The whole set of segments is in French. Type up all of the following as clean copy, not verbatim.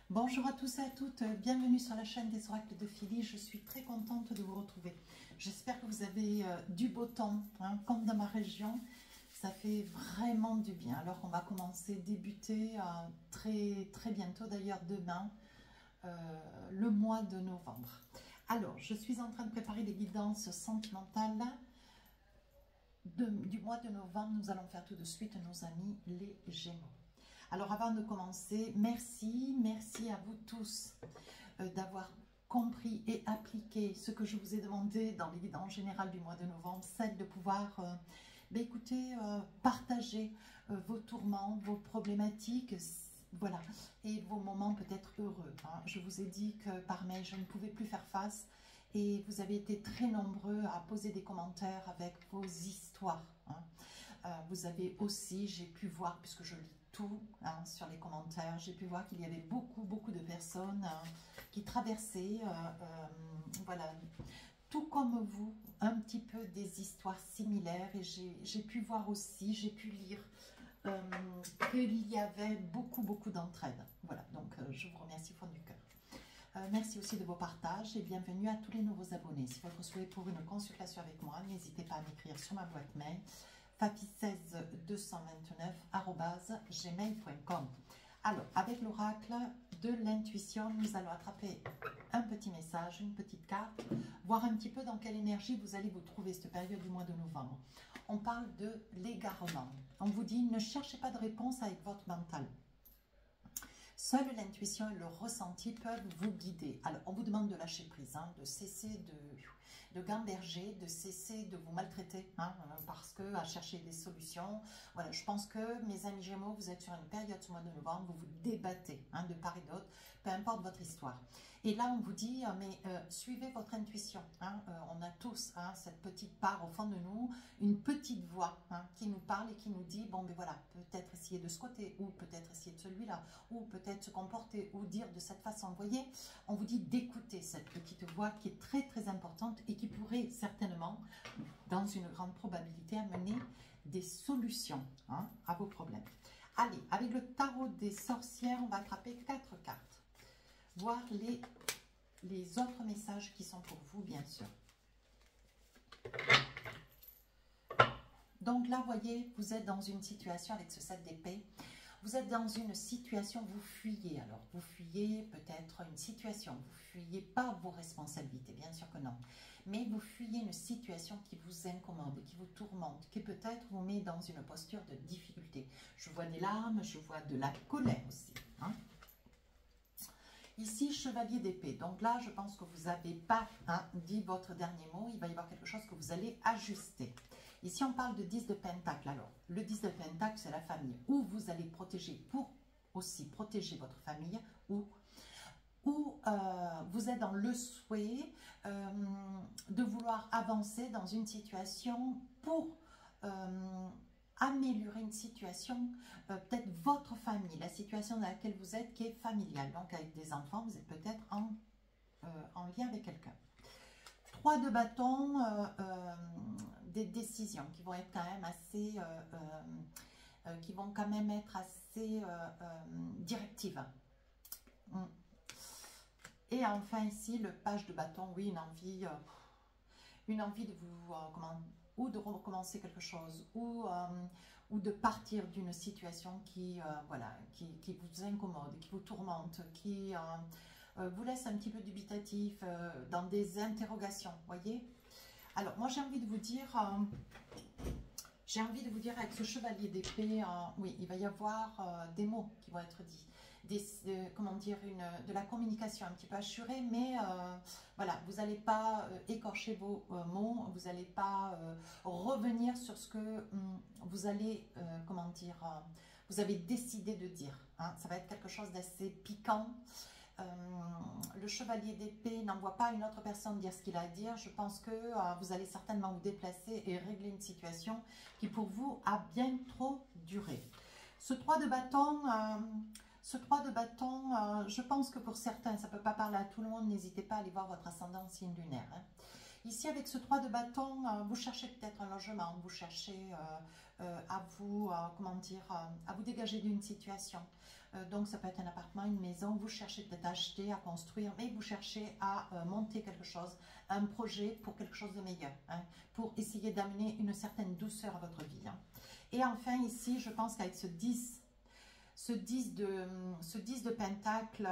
Bonjour à tous et à toutes, bienvenue sur la chaîne des oracles de Philly. Je suis très contente de vous retrouver. J'espère que vous avez du beau temps, hein, comme dans ma région. Ça fait vraiment du bien. Alors on va débuter très bientôt, d'ailleurs demain, le mois de novembre. Alors, je suis en train de préparer les guidances sentimentales du mois de novembre. Nous allons faire tout de suite nos amis les Gémeaux. Alors avant de commencer, merci à vous tous d'avoir compris et appliqué ce que je vous ai demandé dans les guidances générales du mois de novembre, celle de pouvoir partager vos tourments, vos problématiques, voilà, et vos moments peut-être heureux. Hein. Je vous ai dit que par mail, je ne pouvais plus faire face et vous avez été très nombreux à poser des commentaires avec vos histoires. Hein. Vous avez aussi, j'ai pu voir, puisque je lis tout sur les commentaires, j'ai pu voir qu'il y avait beaucoup de personnes qui traversaient, voilà, tout comme vous, un petit peu des histoires similaires. Et j'ai pu voir aussi, j'ai pu lire qu'il y avait beaucoup d'entraide. Voilà, donc je vous remercie au fond du cœur. Merci aussi de vos partages et bienvenue à tous les nouveaux abonnés. Si votre souhait pour une consultation avec moi, n'hésitez pas à m'écrire sur ma boîte mail fafi16229@gmail.com. Alors, avec l'oracle de l'intuition, nous allons attraper un petit message, une petite carte, voir un petit peu dans quelle énergie vous allez vous trouver cette période du mois de novembre. On parle de l'égarement. On vous dit, ne cherchez pas de réponse avec votre mental. Seule l'intuition et le ressenti peuvent vous guider. Alors, on vous demande de lâcher prise, hein, de cesser de gamberger, de cesser de vous maltraiter, hein, parce que à chercher des solutions. Voilà, je pense que mes amis Gémeaux, vous êtes sur une période ce mois de novembre, vous vous débattez de part et d'autre, peu importe votre histoire. Et là, on vous dit, suivez votre intuition. Hein, on a tous cette petite part au fond de nous, une petite voix qui nous parle et qui nous dit, bon, ben voilà, peut-être essayer de ce côté, ou peut-être essayer de celui-là, ou peut-être se comporter, ou dire de cette façon. Vous voyez, on vous dit d'écouter cette petite voix qui est très importante et qui pourrait certainement, dans une grande probabilité, amener des solutions à vos problèmes. Allez, avec le tarot des sorcières, on va attraper 4 cartes. Voir les autres messages qui sont pour vous, bien sûr. Donc là, vous voyez, vous êtes dans une situation avec ce 7 d'épée. Vous êtes dans une situation, vous fuyez. Alors, vous fuyez peut-être une situation. Vous fuyez pas vos responsabilités, bien sûr que non. Mais vous fuyez une situation qui vous incommode, qui vous tourmente, qui peut-être vous met dans une posture de difficulté. Je vois des larmes, je vois de la colère aussi. Hein. Ici, chevalier d'épée. Donc là, je pense que vous n'avez pas dit votre dernier mot. Il va y avoir quelque chose que vous allez ajuster. Ici, on parle de 10 de pentacle. Alors, le 10 de pentacle, c'est la famille. Où vous allez protéger, pour aussi protéger votre famille, ou vous êtes dans le souhait de vouloir avancer dans une situation pour améliorer une situation, peut-être votre famille, la situation dans laquelle vous êtes qui est familiale. Donc avec des enfants, vous êtes peut-être en lien avec quelqu'un. 3 de bâton, des décisions qui vont être quand même assez, directives. Et enfin ici, le page de bâton, oui, une envie de vous, ou de recommencer quelque chose, ou de partir d'une situation qui vous incommode, qui vous tourmente, qui vous laisse un petit peu dubitatif, dans des interrogations, voyez. Alors, moi, j'ai envie de vous dire, avec ce chevalier d'épée, oui, il va y avoir des mots qui vont être dits. De la communication un petit peu assurée, mais voilà, vous n'allez pas écorcher vos mots, vous n'allez pas revenir sur ce que vous allez, vous avez décidé de dire. Hein. Ça va être quelque chose d'assez piquant. Le chevalier d'épée n'envoie pas une autre personne dire ce qu'il a à dire. Je pense que vous allez certainement vous déplacer et régler une situation qui pour vous a bien trop duré. Ce 3 de bâton... je pense que pour certains, ça ne peut pas parler à tout le monde. N'hésitez pas à aller voir votre ascendant signe lunaire. Hein. Ici, avec ce 3 de bâton, vous cherchez peut-être un logement, vous cherchez à vous, comment dire, à vous dégager d'une situation. Donc, ça peut être un appartement, une maison, vous cherchez peut-être à acheter, à construire, mais vous cherchez à monter quelque chose, un projet pour quelque chose de meilleur, hein, pour essayer d'amener une certaine douceur à votre vie. Hein. Et enfin, ici, je pense qu'avec ce 10 de Pentacle,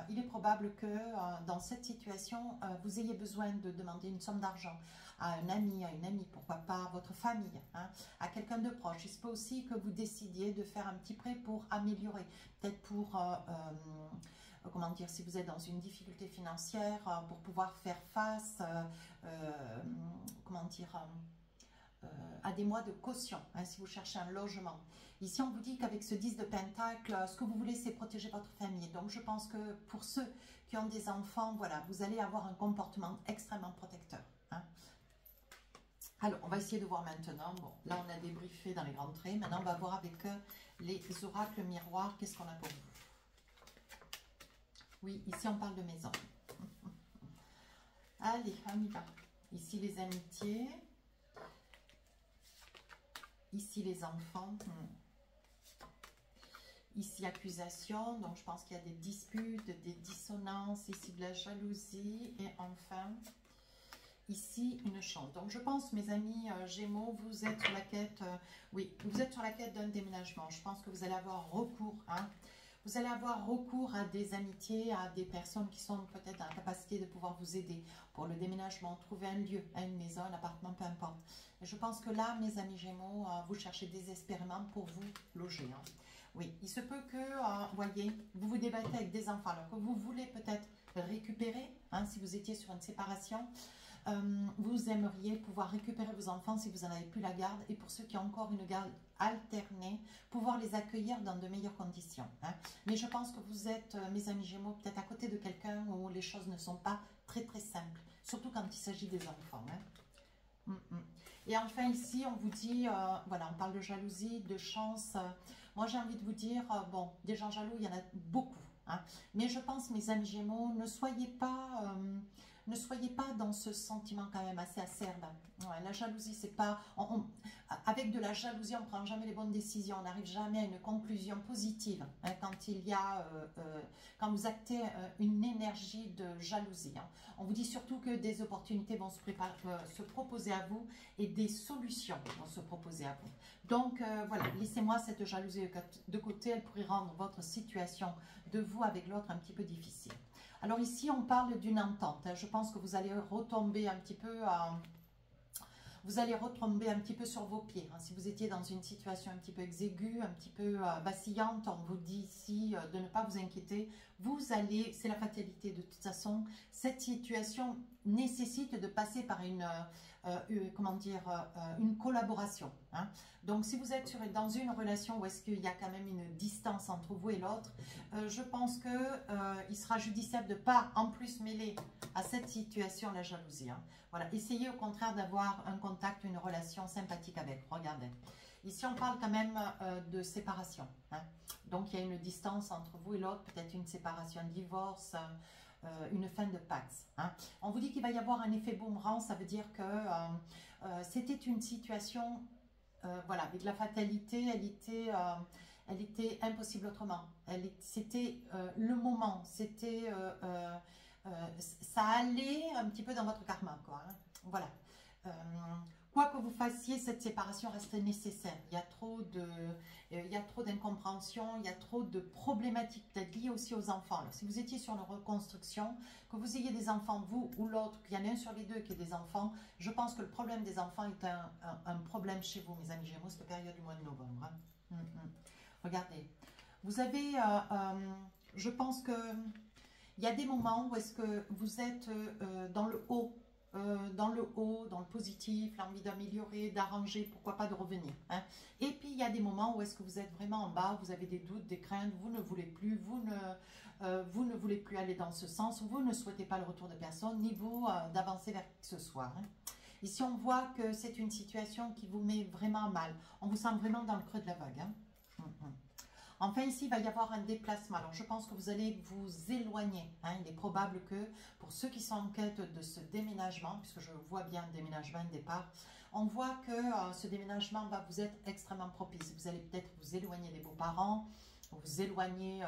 il est probable que dans cette situation, vous ayez besoin de demander une somme d'argent à un ami, à une amie, pourquoi pas à votre famille, hein, à quelqu'un de proche. Il se peut aussi que vous décidiez de faire un petit prêt pour améliorer, peut-être pour, comment dire, si vous êtes dans une difficulté financière, pour pouvoir faire face, comment dire, à des mois de caution, hein, si vous cherchez un logement. Ici, on vous dit qu'avec ce 10 de Pentacle, ce que vous voulez, c'est protéger votre famille. Donc, je pense que pour ceux qui ont des enfants, voilà, vous allez avoir un comportement extrêmement protecteur. Hein. Alors, on va essayer de voir maintenant. Bon, là, on a débriefé dans les grands traits. Maintenant, on va voir avec les oracles miroirs, qu'est-ce qu'on a pour vous. Oui, ici, on parle de maison. Allez, on y va. Ici, les amitiés. Ici, les enfants. Ici, accusation. Donc, je pense qu'il y a des disputes, des dissonances. Ici, de la jalousie. Et enfin, ici, une chance. Donc, je pense, mes amis Gémeaux, vous êtes sur la quête, oui, vous êtes sur la quête d'un déménagement. Je pense que vous allez avoir recours, hein. Vous allez avoir recours à des amitiés, à des personnes qui sont peut-être dans la capacité de pouvoir vous aider pour le déménagement, trouver un lieu, une maison, un appartement, peu importe. Et je pense que là, mes amis Gémeaux, vous cherchez désespérément pour vous loger. Hein. Oui, il se peut que, voyez, vous vous débattez avec des enfants, alors que vous voulez peut-être récupérer, hein, si vous étiez sur une séparation. Vous aimeriez pouvoir récupérer vos enfants si vous n'en avez plus la garde, et pour ceux qui ont encore une garde alternée, pouvoir les accueillir dans de meilleures conditions. Hein. Mais je pense que vous êtes, mes amis Gémeaux, peut-être à côté de quelqu'un où les choses ne sont pas très simples, surtout quand il s'agit des enfants. Hein. Et enfin ici, on vous dit, voilà, on parle de jalousie, de chance. Moi, j'ai envie de vous dire, bon, des gens jaloux, il y en a beaucoup. Hein. Mais je pense, mes amis Gémeaux, ne soyez pas dans ce sentiment quand même assez acerbe. Ouais, la jalousie, c'est pas... avec de la jalousie, on ne prend jamais les bonnes décisions. On n'arrive jamais à une conclusion positive, hein, quand il y a... quand vous actez une énergie de jalousie. Hein. On vous dit surtout que des opportunités vont se proposer à vous et des solutions vont se proposer à vous. Donc, voilà, laissez-moi cette jalousie de côté. Elle pourrait rendre votre situation de vous avec l'autre un petit peu difficile. Alors ici, on parle d'une entente. Je pense que vous allez retomber un petit peu sur vos pieds. Si vous étiez dans une situation un petit peu exiguë, un petit peu vacillante, on vous dit ici de ne pas vous inquiéter. Vous allez, c'est la fatalité de toute façon, cette situation nécessite de passer par une collaboration. Hein. Donc, si vous êtes dans une relation où est-ce qu'il y a quand même une distance entre vous et l'autre, je pense qu'il sera judiciable de ne pas en plus mêler à cette situation la jalousie. Hein. Voilà, essayez au contraire d'avoir un contact, une relation sympathique avec. Regardez. Ici, on parle quand même de séparation. Hein. Donc, il y a une distance entre vous et l'autre, peut-être une séparation, un divorce, une fin de pax. Hein. On vous dit qu'il va y avoir un effet boomerang, ça veut dire que c'était une situation, voilà, avec la fatalité, elle était impossible autrement. C'était le moment, c'était, ça allait un petit peu dans votre karma, quoi. Hein. Voilà. Quoi que vous fassiez, cette séparation reste nécessaire. Il y a trop d'incompréhension, il y a trop de problématiques peut-être liées aussi aux enfants. Alors, si vous étiez sur une reconstruction, que vous ayez des enfants, vous ou l'autre, qu'il y en ait un sur les deux qui ait des enfants, je pense que le problème des enfants est un problème chez vous, mes amis Gémeaux, cette période du mois de novembre. Hein. Regardez, vous avez, je pense que il y a des moments où est-ce que vous êtes dans le haut, dans le positif, l'envie d'améliorer, d'arranger, pourquoi pas de revenir. Hein. Et puis, il y a des moments où est-ce que vous êtes vraiment en bas, vous avez des doutes, des craintes, vous ne voulez plus, vous ne voulez plus aller dans ce sens, vous ne souhaitez pas le retour de personne, ni vous d'avancer vers qui que ce soit. Hein. Ici, on voit que c'est une situation qui vous met vraiment mal. On vous sent vraiment dans le creux de la vague. Hein. Enfin, ici, il va y avoir un déplacement. Alors, je pense que vous allez vous éloigner. Hein. Il est probable que, pour ceux qui sont en quête de ce déménagement, puisque je vois bien un déménagement, un départ, on voit que ce déménagement va vous être extrêmement propice. Vous allez peut-être vous éloigner des beaux-parents, vous éloigner,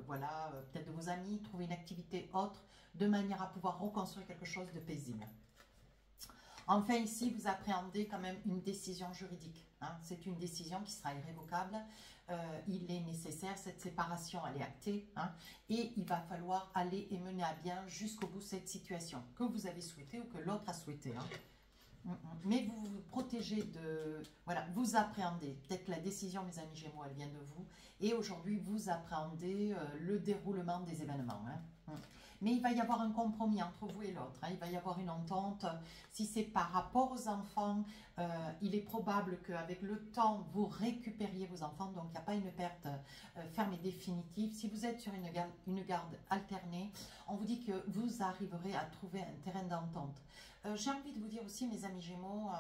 voilà, peut-être de vos amis, trouver une activité autre, de manière à pouvoir reconstruire quelque chose de paisible. Enfin, ici, vous appréhendez quand même une décision juridique. Hein. C'est une décision qui sera irrévocable. Il est nécessaire, cette séparation, elle est actée. Hein, et il va falloir aller et mener à bien jusqu'au bout cette situation que vous avez souhaité ou que l'autre a souhaité. Hein. Mais vous vous protégez de... Voilà, vous appréhendez. Peut-être que la décision, mes amis Gémeaux, elle vient de vous. Et aujourd'hui, vous appréhendez le déroulement des événements. Hein. Mais il va y avoir un compromis entre vous et l'autre. Hein. Il va y avoir une entente. Si c'est par rapport aux enfants, il est probable qu'avec le temps, vous récupériez vos enfants. Donc, il n'y a pas une perte ferme et définitive. Si vous êtes sur une garde alternée, on vous dit que vous arriverez à trouver un terrain d'entente. J'ai envie de vous dire aussi, mes amis Gémeaux,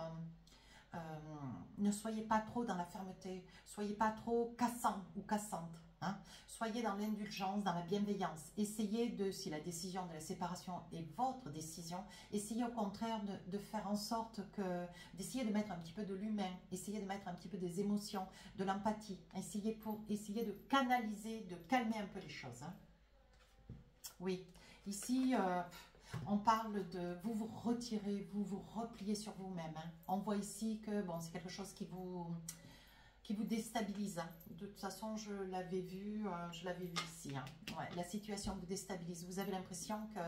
ne soyez pas trop dans la fermeté. Soyez pas trop cassant ou cassante. Hein. Soyez dans l'indulgence, dans la bienveillance. Essayez de, si la décision de la séparation est votre décision, essayez au contraire de faire en sorte que, d'essayer de mettre un petit peu de l'humain, essayez de mettre un petit peu des émotions, de l'empathie, essayez de canaliser, de calmer un peu les choses. Hein. Oui, ici, on parle de vous vous retirez, vous vous repliez sur vous-même. Hein. On voit ici que bon, c'est quelque chose qui vous déstabilise. Hein. De toute façon, je l'avais vu ici. Hein. Ouais, la situation vous déstabilise. Vous avez l'impression que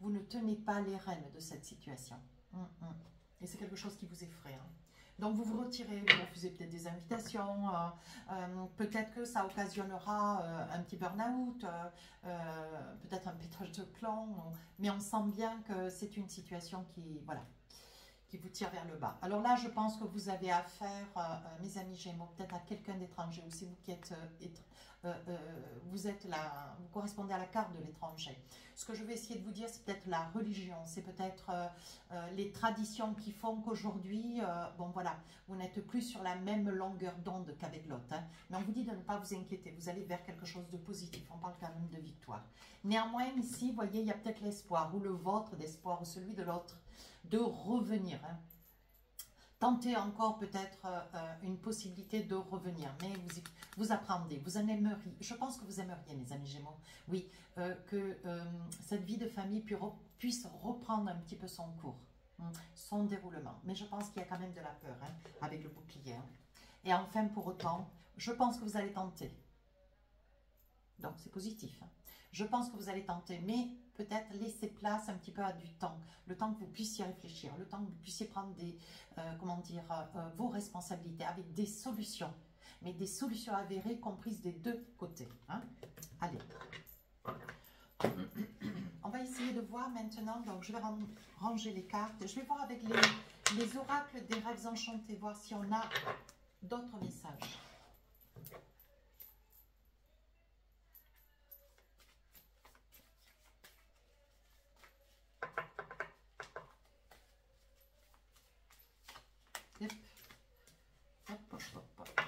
vous ne tenez pas les rênes de cette situation. Et c'est quelque chose qui vous effraie. Hein. Donc, vous vous retirez, vous refusez peut-être des invitations, peut-être que ça occasionnera un petit burn-out, peut-être un pétage de plomb, mais on sent bien que c'est une situation qui, voilà, qui vous tire vers le bas. Alors là, je pense que vous avez affaire, mes amis Gémeaux, peut-être à quelqu'un d'étranger, ou si vous qui êtes, vous êtes là, vous correspondez à la carte de l'étranger. Ce que je vais essayer de vous dire, c'est peut-être la religion, c'est peut-être les traditions qui font qu'aujourd'hui, bon voilà, vous n'êtes plus sur la même longueur d'onde qu'avec l'autre. Hein, mais on vous dit de ne pas vous inquiéter, vous allez vers quelque chose de positif, on parle quand même de victoire. Néanmoins, ici, vous voyez, il y a peut-être l'espoir, ou le vôtre d'espoir, ou celui de l'autre, de revenir. Hein. Tentez encore peut-être une possibilité de revenir, mais vous appréhendez, vous en aimeriez. Je pense que vous aimeriez, mes amis Gémeaux, oui, que cette vie de famille puisse reprendre un petit peu son cours, son déroulement. Mais je pense qu'il y a quand même de la peur hein, avec le bouclier. Hein. Et enfin, pour autant, je pense que vous allez tenter. Donc, c'est positif. Hein. Je pense que vous allez tenter, mais peut-être laisser place un petit peu à du temps. Le temps que vous puissiez réfléchir, le temps que vous puissiez prendre des, comment dire, vos responsabilités avec des solutions. Mais des solutions avérées comprises des deux côtés. Hein. Allez. On va essayer de voir maintenant. Donc, je vais ranger les cartes. Je vais voir avec les oracles des rêves enchantés, voir si on a d'autres messages. Yep. Hop, hop, hop, hop.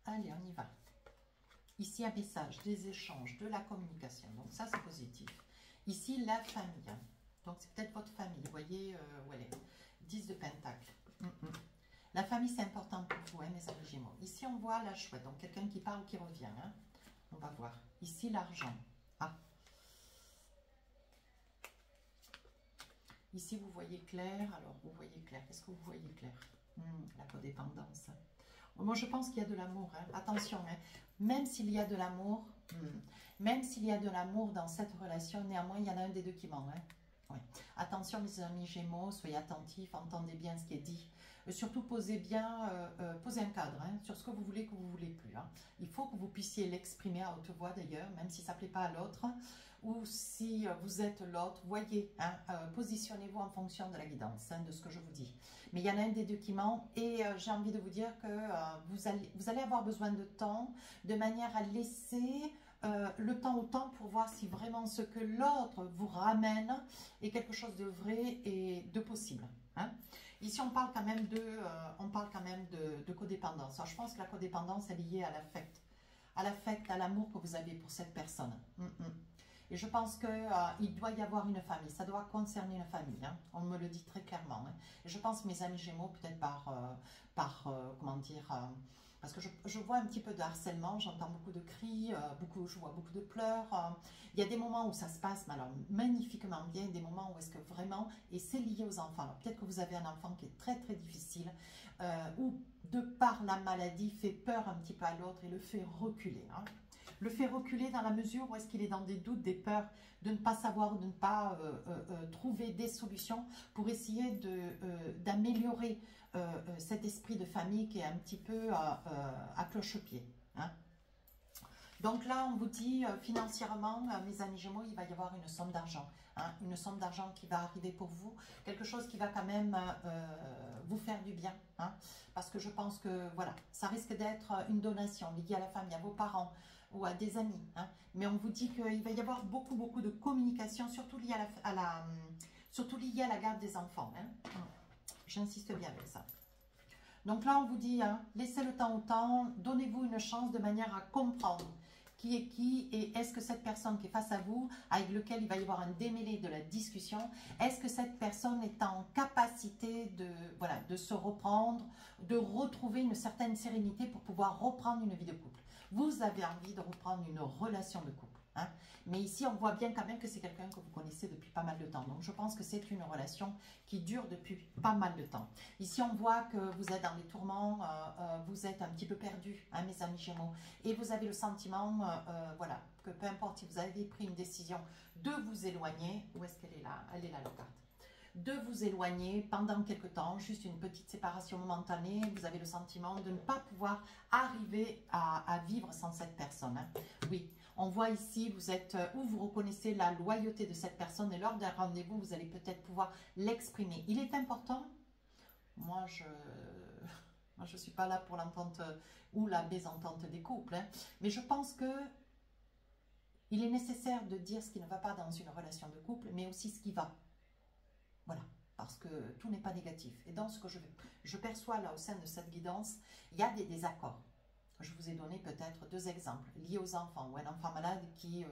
Allez, on y va. Ici, un message, des échanges, de la communication. Donc, ça, c'est positif. Ici, la famille. Donc, c'est peut-être votre famille. Vous voyez où elle est. 10 de Pentacle. La famille, c'est important pour vous, hein, mes amis Gémeaux. Ici, on voit la chouette. Donc, quelqu'un qui parle, qui revient. Hein. On va voir. Ici, l'argent. Ah. Ici, vous voyez clair. Alors, vous voyez clair. Qu'est-ce que vous voyez clair? La codépendance. Moi, je pense qu'il y a de l'amour. Hein. Attention, hein. Même s'il y a de l'amour, même s'il y a de l'amour dans cette relation, néanmoins, il y en a un des deux qui ment. Hein. Ouais. Attention, mes amis Gémeaux, soyez attentifs, entendez bien ce qui est dit. Surtout, posez un cadre hein, sur ce que vous voulez plus. Hein. Il faut que vous puissiez l'exprimer à haute voix d'ailleurs, même si ça ne plaît pas à l'autre. Ou si vous êtes l'autre, voyez, hein, positionnez-vous en fonction de la guidance, hein, de ce que je vous dis. Mais il y en a un des deux qui ment et j'ai envie de vous dire que vous allez avoir besoin de temps, de manière à laisser le temps au temps pour voir si vraiment ce que l'autre vous ramène est quelque chose de vrai et de possible. Hein. Ici, on parle quand même de codépendance. Alors, je pense que la codépendance est liée à l'affect, à l'amour que vous avez pour cette personne. Et je pense qu'il doit y avoir une famille, ça doit concerner une famille, hein. On me le dit très clairement. Hein. Et je pense, mes amis Gémeaux, peut-être comment dire, parce que je vois un petit peu de harcèlement, j'entends beaucoup de cris, je vois beaucoup de pleurs. Il y a des moments où ça se passe alors, magnifiquement bien, des moments où est-ce que vraiment, et c'est lié aux enfants. Peut-être que vous avez un enfant qui est très très difficile, ou de par la maladie fait peur un petit peu à l'autre et le fait reculer. Hein. Le fait reculer dans la mesure où est-ce qu'il est dans des doutes, des peurs, de ne pas savoir ou de ne pas trouver des solutions pour essayer d'améliorer cet esprit de famille qui est un petit peu à cloche-pied. Hein. Donc là, on vous dit financièrement, mes amis Gémeaux, il va y avoir une somme d'argent. Hein, une somme d'argent qui va arriver pour vous. Quelque chose qui va quand même vous faire du bien. Hein, parce que je pense que, voilà, ça risque d'être une donation liée à la famille, à vos parents ou à des amis. Hein, mais on vous dit qu'il va y avoir beaucoup de communication, surtout liée surtout liée à la garde des enfants. Hein. J'insiste bien avec ça. Donc là, on vous dit, hein, laissez le temps au temps, donnez-vous une chance de manière à comprendre qui est qui et est-ce que cette personne qui est face à vous, avec lequel il va y avoir un démêlé de la discussion, est-ce que cette personne est en capacité de se reprendre, de retrouver une certaine sérénité pour pouvoir reprendre une vie de couple. Vous avez envie de reprendre une relation de couple. Hein. Mais ici, on voit bien quand même que c'est quelqu'un que vous connaissez depuis pas mal de temps. Donc, je pense que c'est une relation qui dure depuis pas mal de temps. Ici, on voit que vous êtes dans les tourments, vous êtes un petit peu perdu, hein, mes amis Gémeaux. Et vous avez le sentiment, voilà, que peu importe si vous avez pris une décision de vous éloigner. Où est-ce qu'elle est là? Elle est là, la carte. De vous éloigner pendant quelque temps, juste une petite séparation momentanée, vous avez le sentiment de ne pas pouvoir arriver à vivre sans cette personne. Hein. Oui, on voit ici, vous êtes où vous reconnaissez la loyauté de cette personne et lors d'un rendez-vous, vous allez peut-être pouvoir l'exprimer. Il est important, moi je ne suis pas là pour l'entente ou la mésentente des couples, hein, mais je pense que il est nécessaire de dire ce qui ne va pas dans une relation de couple, mais aussi ce qui va. Voilà, parce que tout n'est pas négatif. Et dans ce que je perçois là au sein de cette guidance, il y a des désaccords. Je vous ai donné peut-être 2 exemples liés aux enfants ou un enfant malade qui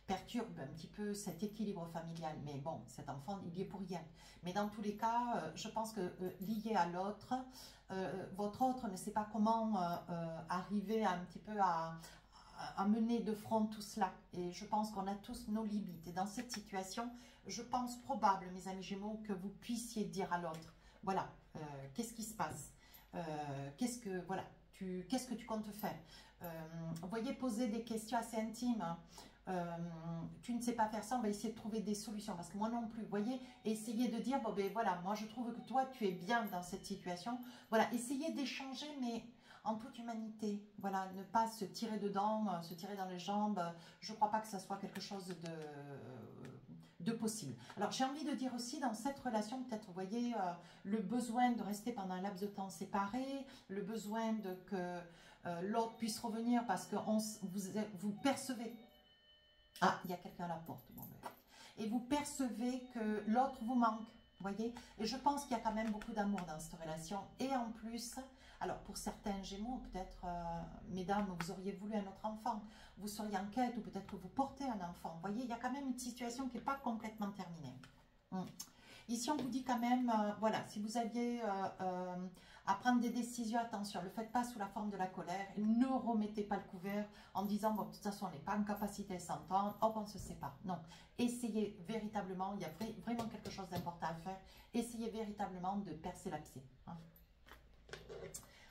perturbe un petit peu cet équilibre familial. Mais bon, cet enfant, il y est pour rien. Mais dans tous les cas, je pense que lié à l'autre, votre autre ne sait pas comment arriver un petit peu à mener de front tout cela. Et je pense qu'on a tous nos limites. Et dans cette situation, je pense probable, mes amis Gémeaux, que vous puissiez dire à l'autre, voilà, qu'est-ce qui se passe, qu'est-ce que tu comptes faire. Vous voyez, poser des questions assez intimes. Tu ne sais pas faire ça, on va essayer de trouver des solutions. Parce que moi non plus, vous voyez, essayer de dire, bon ben voilà, moi je trouve que toi tu es bien dans cette situation. Voilà, essayez d'échanger, mais en toute humanité. Voilà, ne pas se tirer dedans, se tirer dans les jambes. Je ne crois pas que ça soit quelque chose de possible. Alors j'ai envie de dire aussi dans cette relation, peut-être vous voyez le besoin de rester pendant un laps de temps séparé, le besoin de que l'autre puisse revenir parce que vous percevez. Ah, il y a quelqu'un à la porte. Bon, ben. Et vous percevez que l'autre vous manque. Voyez, et je pense qu'il y a quand même beaucoup d'amour dans cette relation. Et en plus, alors pour certains Gémeaux, peut-être, mesdames, vous auriez voulu un autre enfant, vous seriez en quête, ou peut-être que vous portez un enfant. Vous voyez, il y a quand même une situation qui n'est pas complètement terminée. Ici, on vous dit quand même, voilà, si vous aviez à prendre des décisions, attention, ne le faites pas sous la forme de la colère, ne remettez pas le couvert en disant, bon, de toute façon, on n'est pas en capacité de s'entendre, hop, on se sépare. Non, essayez véritablement, il y a vraiment quelque chose d'important à faire, essayez véritablement de percer l'abcès. Hein.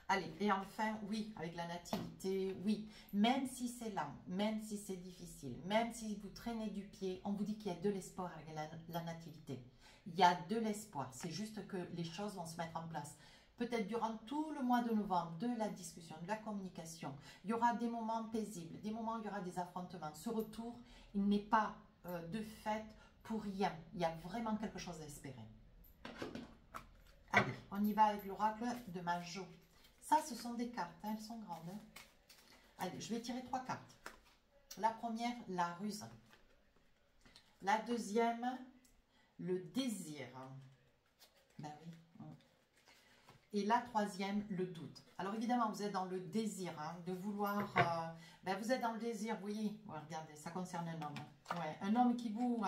Allez, et enfin, oui, avec la nativité, oui, même si c'est lent, même si c'est difficile, même si vous traînez du pied, on vous dit qu'il y a de l'espoir avec la nativité. Il y a de l'espoir, c'est juste que les choses vont se mettre en place. Peut-être durant tout le mois de novembre, de la discussion, de la communication, il y aura des moments paisibles, des moments où il y aura des affrontements. Ce retour, il n'est pas de fait pour rien. Il y a vraiment quelque chose à espérer. Allez, on y va avec l'oracle de Majo. Ça, ce sont des cartes, hein, elles sont grandes. Hein. Allez, je vais tirer 3 cartes. La première, la ruse. La deuxième, le désir. Ben oui. Et la troisième, le doute. Alors évidemment, vous êtes dans le désir de vouloir... vous êtes dans le désir, vous voyez. Ouais, regardez, ça concerne un homme. Ouais, un homme qui boue.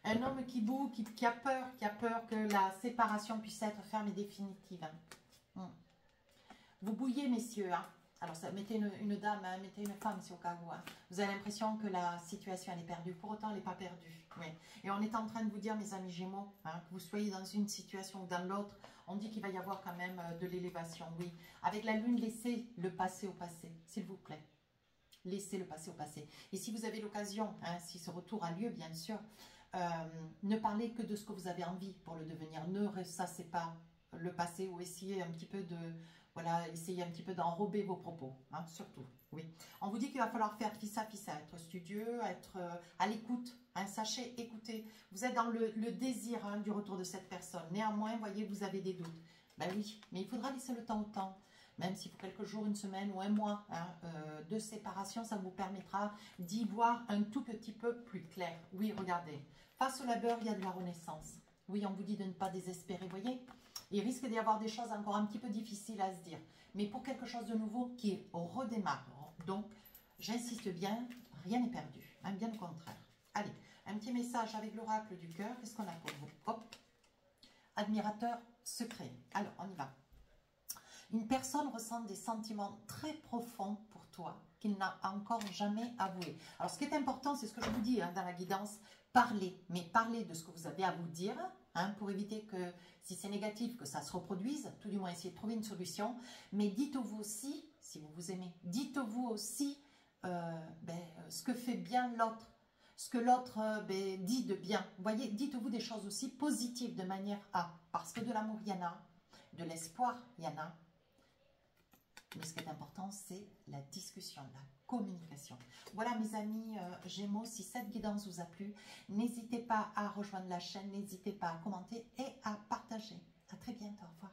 Un homme qui boue, qui a peur que la séparation puisse être ferme et définitive. Vous bouillez, messieurs. Alors, ça, mettez une dame, mettez une femme, si au cas où. Vous avez l'impression que la situation, elle est perdue. Pour autant, elle n'est pas perdue. Oui. Et on est en train de vous dire, mes amis Gémeaux, que vous soyez dans une situation ou dans l'autre, on dit qu'il va y avoir quand même de l'élévation. Oui. Avec la lune, laissez le passé au passé, s'il vous plaît. Laissez le passé au passé. Et si vous avez l'occasion, si ce retour a lieu, bien sûr, ne parlez que de ce que vous avez envie pour le devenir. Ne ressassez pas le passé ou essayez un petit peu de... Voilà, essayez un petit peu d'enrober vos propos, surtout, oui. On vous dit qu'il va falloir faire fissa, être studieux, être à l'écoute, sachez écouter. Vous êtes dans le désir du retour de cette personne. Néanmoins, voyez, vous avez des doutes. Ben oui, mais il faudra laisser le temps au temps. Même s'il faut quelques jours, une semaine ou un mois de séparation, ça vous permettra d'y voir un tout petit peu plus clair. Oui, regardez, face au labeur, il y a de la renaissance. Oui, on vous dit de ne pas désespérer, voyez. Il risque d'y avoir des choses encore un petit peu difficiles à se dire. Mais pour quelque chose de nouveau qui redémarre. Donc, j'insiste bien, rien n'est perdu. Bien au contraire. Allez, un petit message avec l'oracle du cœur. Qu'est-ce qu'on a pour vous? Hop. Admirateur secret. Alors, on y va. Une personne ressent des sentiments très profonds pour toi qu'il n'a encore jamais avoué. Alors, ce qui est important, c'est ce que je vous dis dans la guidance. Parlez, mais parlez de ce que vous avez à vous dire, pour éviter que, si c'est négatif, que ça se reproduise, tout du moins essayez de trouver une solution. Mais dites-vous aussi, si vous vous aimez, dites-vous aussi ce que fait bien l'autre, ce que l'autre dit de bien. Vous voyez, dites-vous des choses aussi positives de manière à, parce que de l'amour, il y en a, de l'espoir, il y en a. Mais ce qui est important, c'est la discussion, la communication. Voilà mes amis Gémeaux, si cette guidance vous a plu, n'hésitez pas à rejoindre la chaîne, n'hésitez pas à commenter et à partager. À très bientôt, au revoir.